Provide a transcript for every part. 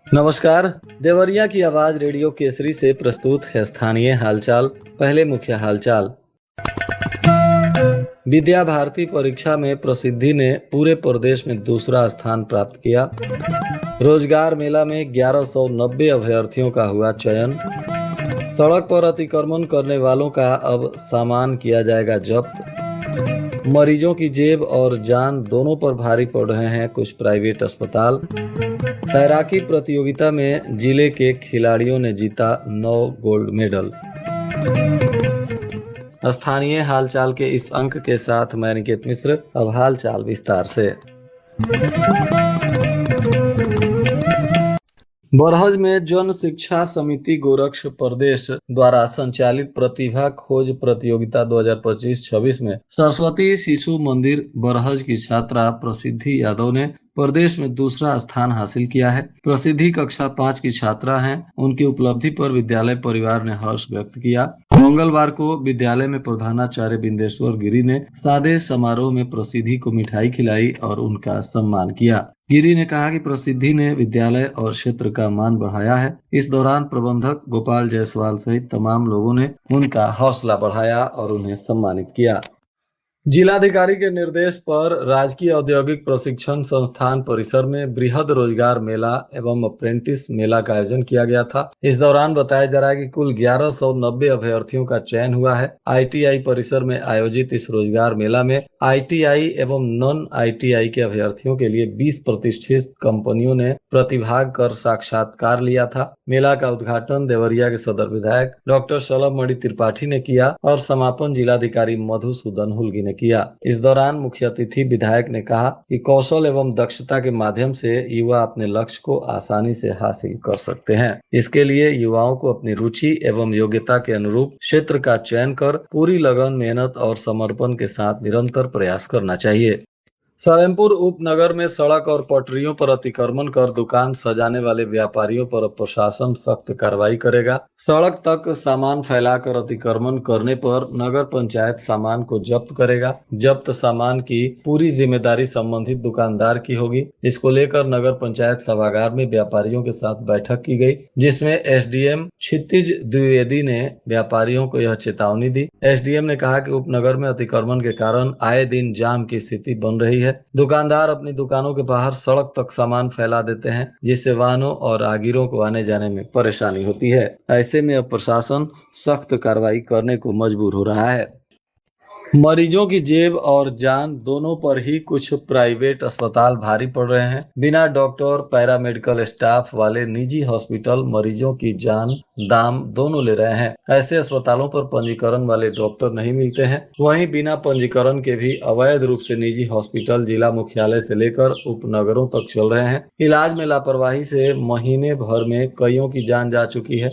नमस्कार। देवरिया की आवाज रेडियो केसरी से प्रस्तुत है स्थानीय हालचाल। पहले मुख्य हालचाल। विद्या भारती परीक्षा में प्रसिद्धि ने पूरे प्रदेश में दूसरा स्थान प्राप्त किया। रोजगार मेला में 1190 अभ्यर्थियों का हुआ चयन। सड़क पर अतिक्रमण करने वालों का अब सामान किया जाएगा जब्त। मरीजों की जेब और जान दोनों पर भारी पड़ रहे हैं कुछ प्राइवेट अस्पताल। तैराकी प्रतियोगिता में जिले के खिलाड़ियों ने जीता 9 गोल्ड मेडल। स्थानीय हालचाल के इस अंक के साथ मैं निकेत मिश्र। अब हालचाल विस्तार से। बरहज में जन शिक्षा समिति गोरक्ष प्रदेश द्वारा संचालित प्रतिभा खोज प्रतियोगिता 2025-26 में सरस्वती शिशु मंदिर बरहज की छात्रा प्रसिद्धि यादव ने प्रदेश में दूसरा स्थान हासिल किया है। प्रसिद्धि कक्षा 5 की छात्रा हैं। उनकी उपलब्धि पर विद्यालय परिवार ने हर्ष व्यक्त किया। मंगलवार को विद्यालय में प्रधानाचार्य बिंदेश्वर गिरी ने सादे समारोह में प्रसिद्धि को मिठाई खिलाई और उनका सम्मान किया। गिरी ने कहा कि प्रसिद्धि ने विद्यालय और क्षेत्र का मान बढ़ाया है। इस दौरान प्रबंधक गोपाल जायसवाल सहित तमाम लोगों ने उनका हौसला बढ़ाया और उन्हें सम्मानित किया। जिलाधिकारी के निर्देश पर राजकीय औद्योगिक प्रशिक्षण संस्थान परिसर में बृहद रोजगार मेला एवं अप्रेंटिस मेला का आयोजन किया गया था। इस दौरान बताया जा रहा है कि कुल 1190 अभ्यर्थियों का चयन हुआ है। ITI परिसर में आयोजित इस रोजगार मेला में ITI एवं नॉन ITI के अभ्यर्थियों के लिए 20 प्रतिष्ठित कंपनियों ने प्रतिभाग कर साक्षात्कार लिया था। मेला का उद्घाटन देवरिया के सदर विधायक डॉक्टर शलभमणि त्रिपाठी ने किया और समापन जिलाधिकारी मधुसूदन हुल्गी ने किया। इस दौरान मुख्य अतिथि विधायक ने कहा कि कौशल एवं दक्षता के माध्यम से युवा अपने लक्ष्य को आसानी से हासिल कर सकते हैं। इसके लिए युवाओं को अपनी रुचि एवं योग्यता के अनुरूप क्षेत्र का चयन कर पूरी लगन, मेहनत और समर्पण के साथ निरंतर प्रयास करना चाहिए। सलेमपुर उपनगर में सड़क और पटरियों पर अतिक्रमण कर दुकान सजाने वाले व्यापारियों पर प्रशासन सख्त कार्रवाई करेगा। सड़क तक सामान फैलाकर अतिक्रमण करने पर नगर पंचायत सामान को जब्त करेगा। जब्त सामान की पूरी जिम्मेदारी संबंधित दुकानदार की होगी। इसको लेकर नगर पंचायत सभागार में व्यापारियों के साथ बैठक की गई, जिसमें SDM क्षितिज द्विवेदी ने व्यापारियों को यह चेतावनी दी। SDM ने कहा कि उपनगर में अतिक्रमण के कारण आए दिन जाम की स्थिति बन रही है। दुकानदार अपनी दुकानों के बाहर सड़क तक सामान फैला देते हैं, जिससे वाहनों और राहगीरों को आने जाने में परेशानी होती है। ऐसे में अब प्रशासन सख्त कार्रवाई करने को मजबूर हो रहा है। मरीजों की जेब और जान दोनों पर ही कुछ प्राइवेट अस्पताल भारी पड़ रहे हैं। बिना डॉक्टर, पैरामेडिकल स्टाफ वाले निजी हॉस्पिटल मरीजों की जान, दाम दोनों ले रहे हैं। ऐसे अस्पतालों पर पंजीकरण वाले डॉक्टर नहीं मिलते हैं। वहीं बिना पंजीकरण के भी अवैध रूप से निजी हॉस्पिटल जिला मुख्यालय से लेकर उपनगरों तक चल रहे हैं। इलाज में लापरवाही से महीने भर में कईयों की जान जा चुकी है।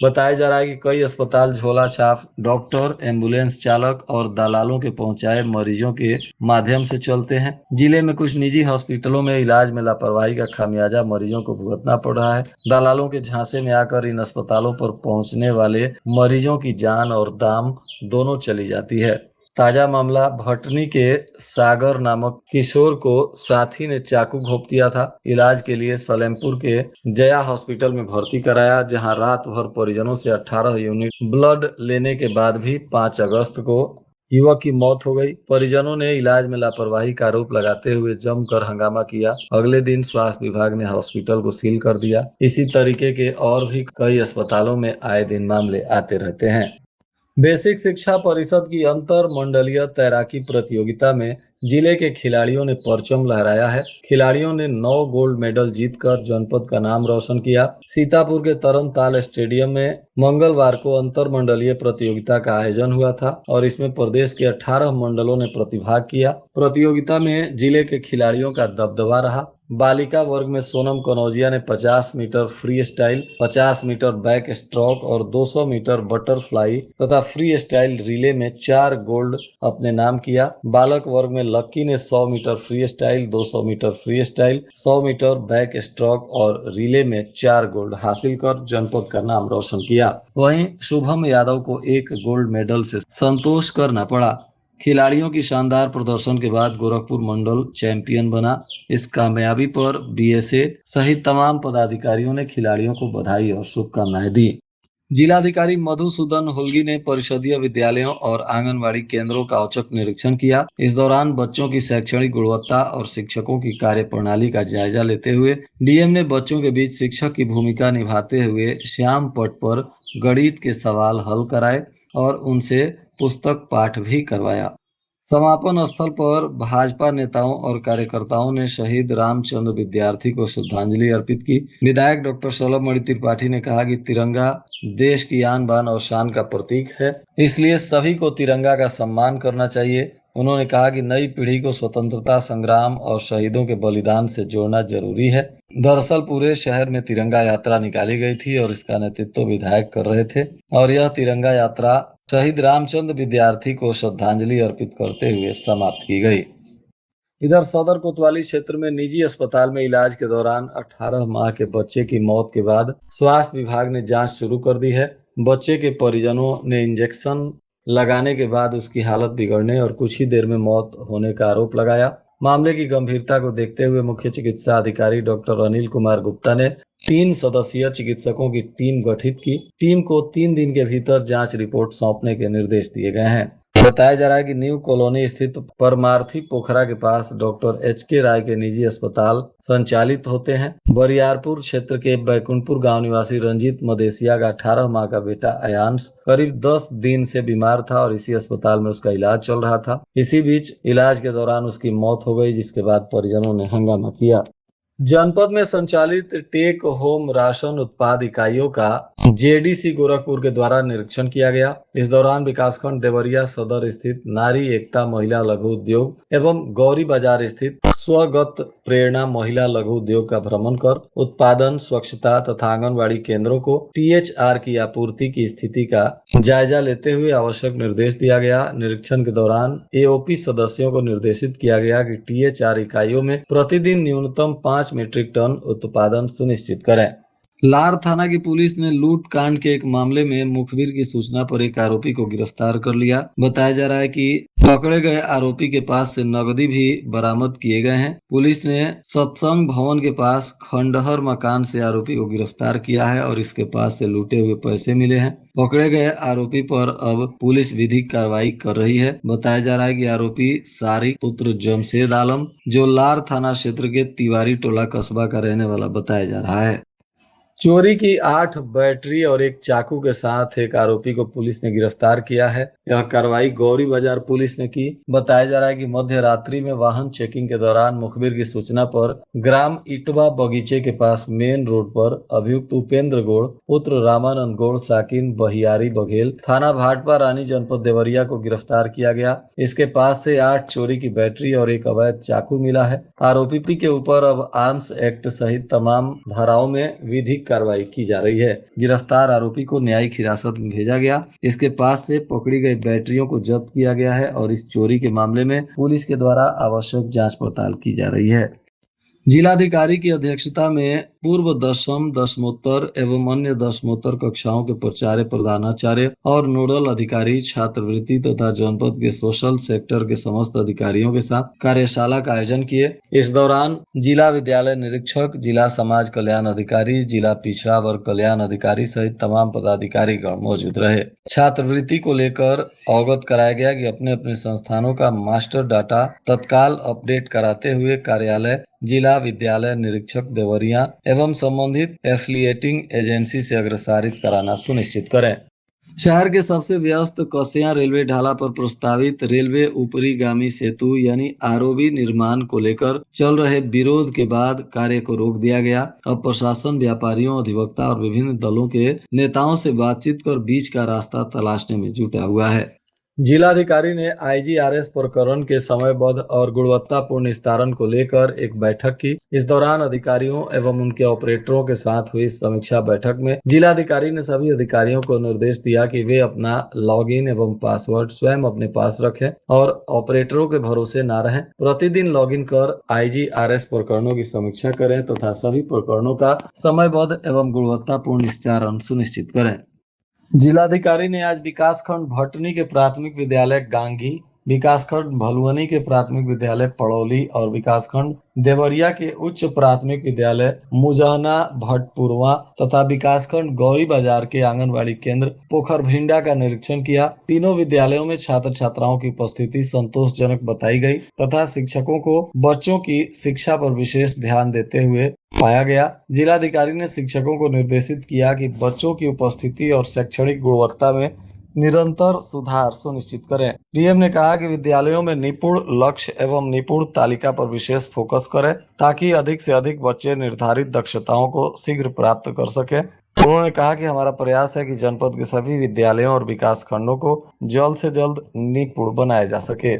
बताया जा रहा है कि कई अस्पताल झोला छाप डॉक्टर, एम्बुलेंस चालक और दलालों के पहुंचाए मरीजों के माध्यम से चलते हैं। जिले में कुछ निजी हॉस्पिटलों में इलाज में लापरवाही का खामियाजा मरीजों को भुगतना पड़ रहा है। दलालों के झांसे में आकर इन अस्पतालों पर पहुंचने वाले मरीजों की जान और दाम दोनों चली जाती है। ताजा मामला भटनी के सागर नामक किशोर को साथी ने चाकू घोंप दिया था। इलाज के लिए सलेमपुर के जया हॉस्पिटल में भर्ती कराया, जहां रात भर परिजनों से 18 यूनिट ब्लड लेने के बाद भी 5 अगस्त को युवक की मौत हो गई। परिजनों ने इलाज में लापरवाही का आरोप लगाते हुए जमकर हंगामा किया। अगले दिन स्वास्थ्य विभाग ने हॉस्पिटल को सील कर दिया। इसी तरीके के और भी कई अस्पतालों में आए दिन मामले आते रहते हैं। बेसिक शिक्षा परिषद की अंतर मंडलीय तैराकी प्रतियोगिता में जिले के खिलाड़ियों ने परचम लहराया है। खिलाड़ियों ने 9 गोल्ड मेडल जीतकर जनपद का नाम रोशन किया। सीतापुर के तरनताल स्टेडियम में मंगलवार को अंतर मंडलीय प्रतियोगिता का आयोजन हुआ था और इसमें प्रदेश के 18 मंडलों ने प्रतिभाग किया। प्रतियोगिता में जिले के खिलाड़ियों का दबदबा रहा। बालिका वर्ग में सोनम कनौजिया ने 50 metre freestyle, 50 metre backstroke और 200 मीटर बटरफ्लाई तथा फ्री स्टाइल रिले में 4 गोल्ड अपने नाम किया। बालक वर्ग में लक्की ने 100 metre freestyle, 200 metre freestyle, 100 metre backstroke और रिले में 4 गोल्ड हासिल कर जनपद का नाम रोशन किया। वहीं शुभम यादव को 1 गोल्ड मेडल से संतोष करना पड़ा। खिलाड़ियों की शानदार प्रदर्शन के बाद गोरखपुर मंडल चैंपियन बना। इस कामयाबी पर बीएसए सहित तमाम पदाधिकारियों ने खिलाड़ियों को बधाई और शुभकामनाएं दी। जिलाधिकारी मधुसूदन हुल्गी ने परिषदीय विद्यालयों और आंगनबाड़ी केंद्रों का औचक निरीक्षण किया। इस दौरान बच्चों की शैक्षणिक गुणवत्ता और शिक्षकों की कार्यप्रणाली का जायजा लेते हुए डीएम ने बच्चों के बीच शिक्षक की भूमिका निभाते हुए श्याम पट पर गणित के सवाल हल कराए और उनसे पुस्तक पाठ भी करवाया। समापन स्थल पर भाजपा नेताओं और कार्यकर्ताओं ने शहीद रामचंद्र विद्यार्थी को श्रद्धांजलि अर्पित की। विधायक डॉक्टर शलभमणि त्रिपाठी ने कहा कि तिरंगा देश की आन बान और शान का प्रतीक है, इसलिए सभी को तिरंगा का सम्मान करना चाहिए। उन्होंने कहा कि नई पीढ़ी को स्वतंत्रता संग्राम और शहीदों के बलिदान से जोड़ना जरूरी है। दरअसल पूरे शहर में तिरंगा यात्रा निकाली गई थी और इसका नेतृत्व विधायक कर रहे थे और यह तिरंगा यात्रा शहीद रामचंद्र विद्यार्थी को श्रद्धांजलि अर्पित करते हुए समाप्त की गई। इधर सदर कोतवाली क्षेत्र में निजी अस्पताल में इलाज के दौरान 18 माह के बच्चे की मौत के बाद स्वास्थ्य विभाग ने जांच शुरू कर दी है। बच्चे के परिजनों ने इंजेक्शन लगाने के बाद उसकी हालत बिगड़ने और कुछ ही देर में मौत होने का आरोप लगाया। मामले की गंभीरता को देखते हुए मुख्य चिकित्सा अधिकारी डॉक्टर अनिल कुमार गुप्ता ने 3 सदस्यीय चिकित्सकों की टीम गठित की। टीम को 3 दिन के भीतर जांच रिपोर्ट सौंपने के निर्देश दिए गए हैं। बताया जा रहा है कि न्यू कॉलोनी स्थित परमार्थी पोखरा के पास डॉक्टर एच.के. राय के निजी अस्पताल संचालित होते हैं। बरियारपुर क्षेत्र के बैकुंठपुर गांव निवासी रंजीत मदेसिया का 18 माह का बेटा अयांश करीब 10 दिन से बीमार था और इसी अस्पताल में उसका इलाज चल रहा था। इसी बीच इलाज के दौरान उसकी मौत हो गई, जिसके बाद परिजनों ने हंगामा किया। जनपद में संचालित टेक होम राशन उत्पाद इकाइयों का जेडीसी गोरखपुर के द्वारा निरीक्षण किया गया। इस दौरान विकासखंड देवरिया सदर स्थित नारी एकता महिला लघु उद्योग एवं गौरी बाजार स्थित स्वगत प्रेरणा महिला लघु उद्योग का भ्रमण कर उत्पादन, स्वच्छता तथा आंगनबाड़ी केंद्रों को टीएचआर की आपूर्ति की स्थिति का जायजा लेते हुए आवश्यक निर्देश दिया गया। निरीक्षण के दौरान एओपी सदस्यों को निर्देशित किया गया कि टीएचआर इकाइयों में प्रतिदिन न्यूनतम 5 मीट्रिक टन उत्पादन सुनिश्चित करें। लार थाना की पुलिस ने लूट कांड के एक मामले में मुखबिर की सूचना पर एक आरोपी को गिरफ्तार कर लिया। बताया जा रहा है कि पकड़े गए आरोपी के पास से नकदी भी बरामद किए गए हैं। पुलिस ने सत्संग भवन के पास खंडहर मकान से आरोपी को गिरफ्तार किया है और इसके पास से लूटे हुए पैसे मिले हैं। पकड़े गए आरोपी पर अब पुलिस विधिक कार्रवाई कर रही है। बताया जा रहा है कि आरोपी सारिक पुत्र जमशेद आलम, जो लार थाना क्षेत्र के तिवारी टोला कस्बा का रहने वाला बताया जा रहा है। चोरी की 8 बैटरी और एक चाकू के साथ एक आरोपी को पुलिस ने गिरफ्तार किया है। यह कार्रवाई गौरी बाजार पुलिस ने की। बताया जा रहा है कि मध्य रात्रि में वाहन चेकिंग के दौरान मुखबिर की सूचना पर ग्राम इटवा बगीचे के पास मेन रोड पर अभियुक्त उपेंद्र गौड़ पुत्र रामानंद गौड़ साकिन बहियारी बघेल थाना भाटपा रानी जनपद देवरिया को गिरफ्तार किया गया। इसके पास से 8 चोरी की बैटरी और एक अवैध चाकू मिला है। आरोपी के ऊपर अब आर्म्स एक्ट सहित तमाम धाराओं में विधिक कार्रवाई की जा रही है। गिरफ्तार आरोपी को न्यायिक हिरासत में भेजा गया। इसके पास से पकड़ी गई बैटरियों को जब्त किया गया है और इस चोरी के मामले में पुलिस के द्वारा आवश्यक जांच पड़ताल की जा रही है। जिलाधिकारी की अध्यक्षता में पूर्व दशम, दशमोत्तर एवं अन्य दशमोत्तर कक्षाओं के प्राचार्य, प्रधानाचार्य और नोडल अधिकारी छात्रवृत्ति तथा जनपद के सोशल सेक्टर के समस्त अधिकारियों के साथ कार्यशाला का आयोजन किए। इस दौरान जिला विद्यालय निरीक्षक, जिला समाज कल्याण अधिकारी, जिला पिछड़ा वर्ग कल्याण अधिकारी सहित तमाम पदाधिकारी गण मौजूद रहे। छात्रवृत्ति को लेकर अवगत कराया गया कि अपने अपने संस्थानों का मास्टर डाटा तत्काल अपडेट कराते हुए कार्यालय जिला विद्यालय निरीक्षक देवरिया एवं संबंधित एफिलिएटिंग एजेंसी से अग्रसारित कराना सुनिश्चित करें। शहर के सबसे व्यस्त कसिया रेलवे ढाला पर प्रस्तावित रेलवे ऊपरीगामी सेतु यानी आरओबी निर्माण को लेकर चल रहे विरोध के बाद कार्य को रोक दिया गया। अब प्रशासन व्यापारियों, अधिवक्ता और विभिन्न दलों के नेताओं से बातचीत कर बीच का रास्ता तलाशने में जुटा हुआ है। जिलाधिकारी ने आईजीआरएस प्रकरण के समयबद्ध और गुणवत्तापूर्ण निस्तारण को लेकर एक बैठक की। इस दौरान अधिकारियों एवं उनके ऑपरेटरों के साथ हुई समीक्षा बैठक में जिलाधिकारी ने सभी अधिकारियों को निर्देश दिया कि वे अपना लॉगिन एवं पासवर्ड स्वयं अपने पास रखें और ऑपरेटरों के भरोसे न रहें। प्रतिदिन लॉगिन कर आईजीआरएस प्रकरणों की समीक्षा करें तथा सभी प्रकरणों का समयबद्ध एवं गुणवत्तापूर्ण निस्तारण सुनिश्चित करें। जिलाधिकारी ने आज विकासखंड भटनी के प्राथमिक विद्यालय गांगी विकासखंड भलुअनी के प्राथमिक विद्यालय पड़ौली और विकासखंड देवरिया के उच्च प्राथमिक विद्यालय मुजहना भटपुरवा तथा विकासखंड गौरी बाजार के आंगनबाड़ी केंद्र पोखरभिंडा का निरीक्षण किया। तीनों विद्यालयों में छात्र छात्राओं की उपस्थिति संतोषजनक बताई गई तथा शिक्षकों को बच्चों की शिक्षा पर विशेष ध्यान देते हुए पाया गया। जिलाधिकारी ने शिक्षकों को निर्देशित किया कि बच्चों की उपस्थिति और शैक्षणिक गुणवत्ता में निरंतर सुधार सुनिश्चित करें। डीएम ने कहा कि विद्यालयों में निपुण लक्ष्य एवं निपुण तालिका पर विशेष फोकस करें ताकि अधिक से अधिक बच्चे निर्धारित दक्षताओं को शीघ्र प्राप्त कर सकें। उन्होंने कहा कि हमारा प्रयास है कि जनपद के सभी विद्यालयों और विकास खंडों को जल्द से जल्द निपुण बनाया जा सके।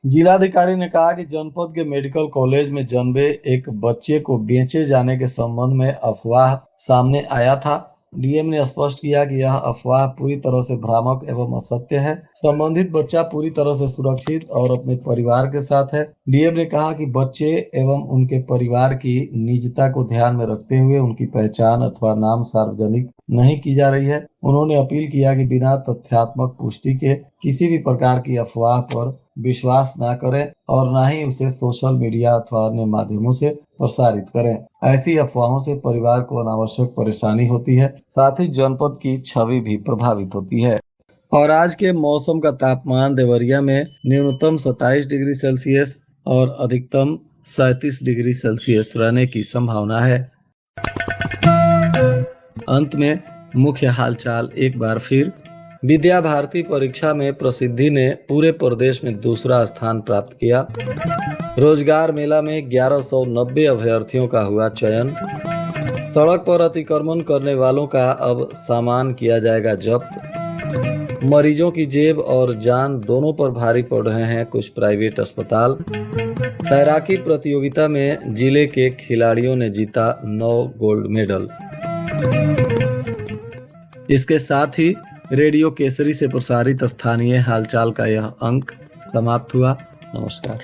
जिलाधिकारी ने कहा कि जनपद के मेडिकल कॉलेज में जन्मे एक बच्चे को बेचे जाने के संबंध में अफवाह सामने आया था। डीएम ने स्पष्ट किया कि यह अफवाह पूरी तरह से भ्रामक एवं असत्य है। संबंधित बच्चा पूरी तरह से सुरक्षित और अपने परिवार के साथ है। डीएम ने कहा कि बच्चे एवं उनके परिवार की निजता को ध्यान में रखते हुए उनकी पहचान अथवा नाम सार्वजनिक नहीं की जा रही है। उन्होंने अपील किया कि बिना तथ्यात्मक पुष्टि के किसी भी प्रकार की अफवाह पर विश्वास न करें और न ही उसे सोशल मीडिया अथवा अन्य माध्यमों से प्रसारित करें। ऐसी अफवाहों से परिवार को अनावश्यक परेशानी होती है, साथ ही जनपद की छवि भी प्रभावित होती है। और आज के मौसम का तापमान देवरिया में न्यूनतम 27 डिग्री सेल्सियस और अधिकतम 37 डिग्री सेल्सियस रहने की संभावना है। अंत में मुख्य हालचाल एक बार फिर। विद्या भारती परीक्षा में प्रसिद्धि ने पूरे प्रदेश में दूसरा स्थान प्राप्त किया। रोजगार मेला में 1190 अभ्यर्थियों का हुआ चयन। सड़क पर अतिक्रमण करने वालों का अब सामान किया जाएगा जब्त। मरीजों की जेब और जान दोनों पर भारी पड़ रहे हैं कुछ प्राइवेट अस्पताल। तैराकी प्रतियोगिता में जिले के खिलाड़ियों ने जीता 9 गोल्ड मेडल। इसके साथ ही रेडियो केसरी से प्रसारित स्थानीय हालचाल का यह अंक समाप्त हुआ। नमस्कार।